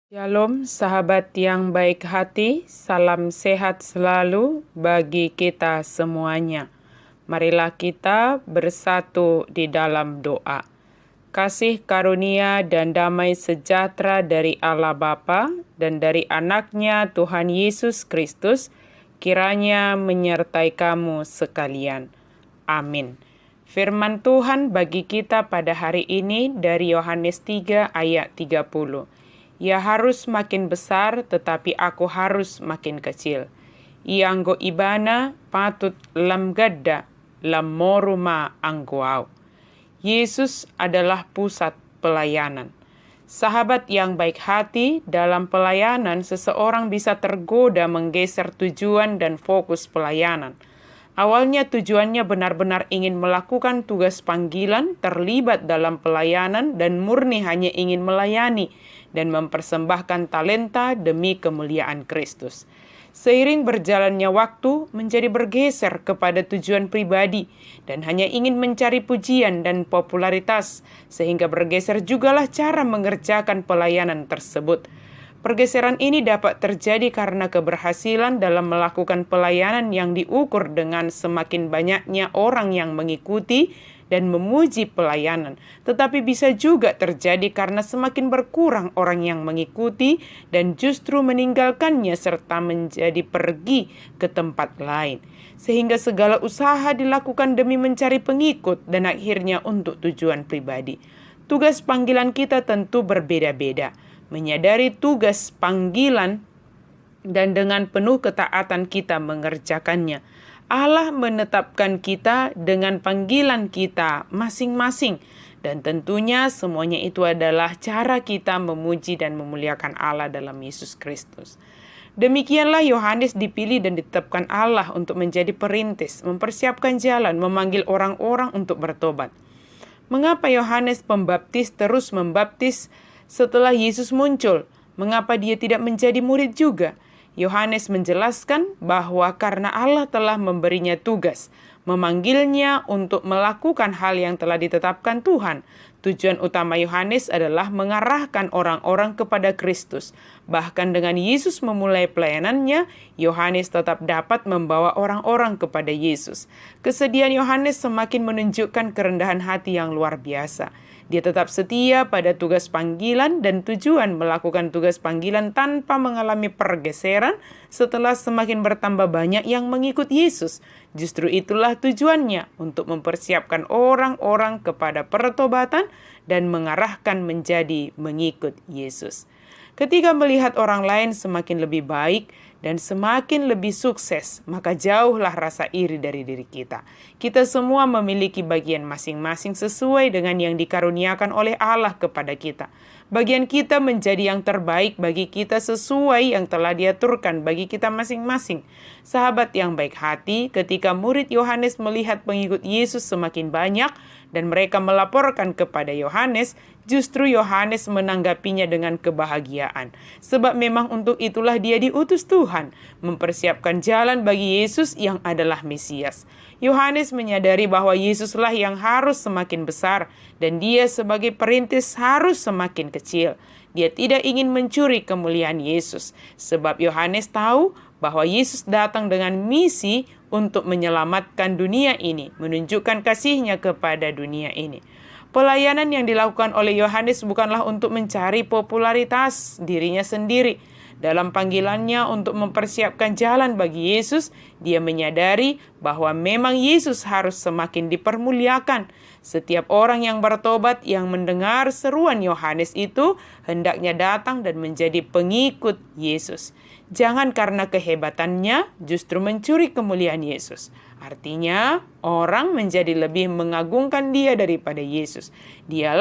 Shalom sahabat yang baik hati, salam sehat selalu bagi kita semuanya. Marilah kita bersatu di dalam doa. Kasih karunia dan damai sejahtera dari Allah Bapa dan dari anaknya Tuhan Yesus Kristus kiranya menyertai kamu sekalian. Amin. Firman Tuhan bagi kita pada hari ini dari Yohanes 3 ayat 30. Ia harus makin besar, tetapi aku harus makin kecil. Ianggo ibana patut lam gadda, lam moruma angguau. Yesus adalah pusat pelayanan. Sahabat yang baik hati, dalam pelayanan seseorang bisa tergoda menggeser tujuan dan fokus pelayanan. Awalnya tujuannya benar-benar ingin melakukan tugas panggilan, terlibat dalam pelayanan, dan murni hanya ingin melayani dan mempersembahkan talenta demi kemuliaan Kristus. Seiring berjalannya waktu menjadi bergeser kepada tujuan pribadi dan hanya ingin mencari pujian dan popularitas, sehingga bergeser jugalah cara mengerjakan pelayanan tersebut. Pergeseran ini dapat terjadi karena keberhasilan dalam melakukan pelayanan yang diukur dengan semakin banyaknya orang yang mengikuti dan memuji pelayanan. Tetapi bisa juga terjadi karena semakin berkurang orang yang mengikuti dan justru meninggalkannya serta menjadi pergi ke tempat lain. Sehingga segala usaha dilakukan demi mencari pengikut dan akhirnya untuk tujuan pribadi. Tugas panggilan kita tentu berbeda-beda. Menyadari tugas panggilan dan dengan penuh ketaatan kita mengerjakannya. Allah menetapkan kita dengan panggilan kita masing-masing. Dan tentunya semuanya itu adalah cara kita memuji dan memuliakan Allah dalam Yesus Kristus. Demikianlah Yohanes dipilih dan ditetapkan Allah untuk menjadi perintis, mempersiapkan jalan, memanggil orang-orang untuk bertobat. Mengapa Yohanes Pembaptis terus membaptis setelah Yesus muncul? Mengapa dia tidak menjadi murid juga? Yohanes menjelaskan bahwa karena Allah telah memberinya tugas, memanggilnya untuk melakukan hal yang telah ditetapkan Tuhan. Tujuan utama Yohanes adalah mengarahkan orang-orang kepada Kristus. Bahkan dengan Yesus memulai pelayanannya, Yohanes tetap dapat membawa orang-orang kepada Yesus. Kesediaan Yohanes semakin menunjukkan kerendahan hati yang luar biasa. Dia tetap setia pada tugas panggilan dan tujuan melakukan tugas panggilan tanpa mengalami pergeseran setelah semakin bertambah banyak yang mengikut Yesus. Justru itulah tujuannya, untuk mempersiapkan orang-orang kepada pertobatan dan mengarahkan menjadi mengikut Yesus. Ketika melihat orang lain semakin lebih baik dan semakin lebih sukses, maka jauhlah rasa iri dari diri kita. Kita semua memiliki bagian masing-masing sesuai dengan yang dikaruniakan oleh Allah kepada kita. Bagian kita menjadi yang terbaik bagi kita sesuai yang telah diaturkan bagi kita masing-masing. Sahabat yang baik hati, ketika murid Yohanes melihat pengikut Yesus semakin banyak dan mereka melaporkan kepada Yohanes, justru Yohanes menanggapinya dengan kebahagiaan. Sebab memang untuk itulah dia diutus Tuhan, mempersiapkan jalan bagi Yesus yang adalah Mesias. Yohanes menyadari bahwa Yesuslah yang harus semakin besar dan dia sebagai perintis harus semakin kecil. Dia tidak ingin mencuri kemuliaan Yesus, sebab Yohanes tahu bahwa Yesus datang dengan misi untuk menyelamatkan dunia ini, menunjukkan kasih-Nya kepada dunia ini. Pelayanan yang dilakukan oleh Yohanes bukanlah untuk mencari popularitas dirinya sendiri. Dalam panggilannya untuk mempersiapkan jalan bagi Yesus, dia menyadari bahwa memang Yesus harus semakin dipermuliakan. Setiap orang yang bertobat yang mendengar seruan Yohanes itu hendaknya datang dan menjadi pengikut Yesus. Jangan karena kehebatannya justru mencuri kemuliaan Yesus. Artinya, orang menjadi lebih mengagungkan dia daripada Yesus. Dia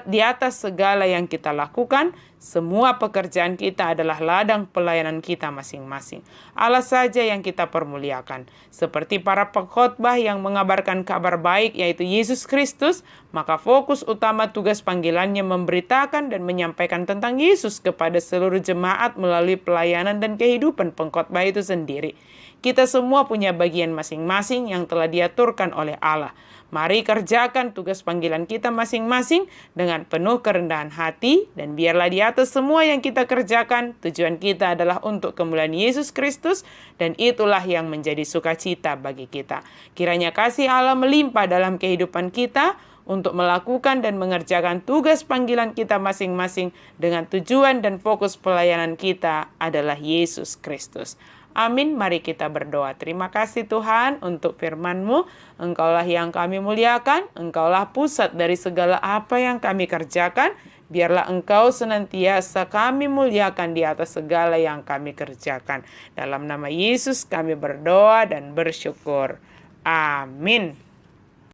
di atas segala yang kita lakukan. Semua pekerjaan kita adalah ladang pelayanan kita masing-masing. Allah saja yang kita permuliakan. Seperti para pengkhotbah yang mengabarkan kabar baik yaitu Yesus Kristus, maka fokus utama tugas panggilannya memberitakan dan menyampaikan tentang Yesus kepada seluruh jemaat melalui pelayanan dan kehidupan pengkhotbah itu sendiri. Kita semua punya bagian masing-masing yang telah diaturkan oleh Allah. Mari kerjakan tugas panggilan kita masing-masing dengan penuh kerendahan hati, dan biarlah di atas semua yang kita kerjakan, tujuan kita adalah untuk kemuliaan Yesus Kristus, dan itulah yang menjadi sukacita bagi kita. Kiranya kasih Allah melimpah dalam kehidupan kita untuk melakukan dan mengerjakan tugas panggilan kita masing-masing dengan tujuan dan fokus pelayanan kita adalah Yesus Kristus. Amin. Mari kita berdoa. Terima kasih Tuhan untuk firman-Mu. Engkaulah yang kami muliakan. Engkaulah pusat dari segala apa yang kami kerjakan. Biarlah Engkau senantiasa kami muliakan di atas segala yang kami kerjakan. Dalam nama Yesus kami berdoa dan bersyukur. Amin.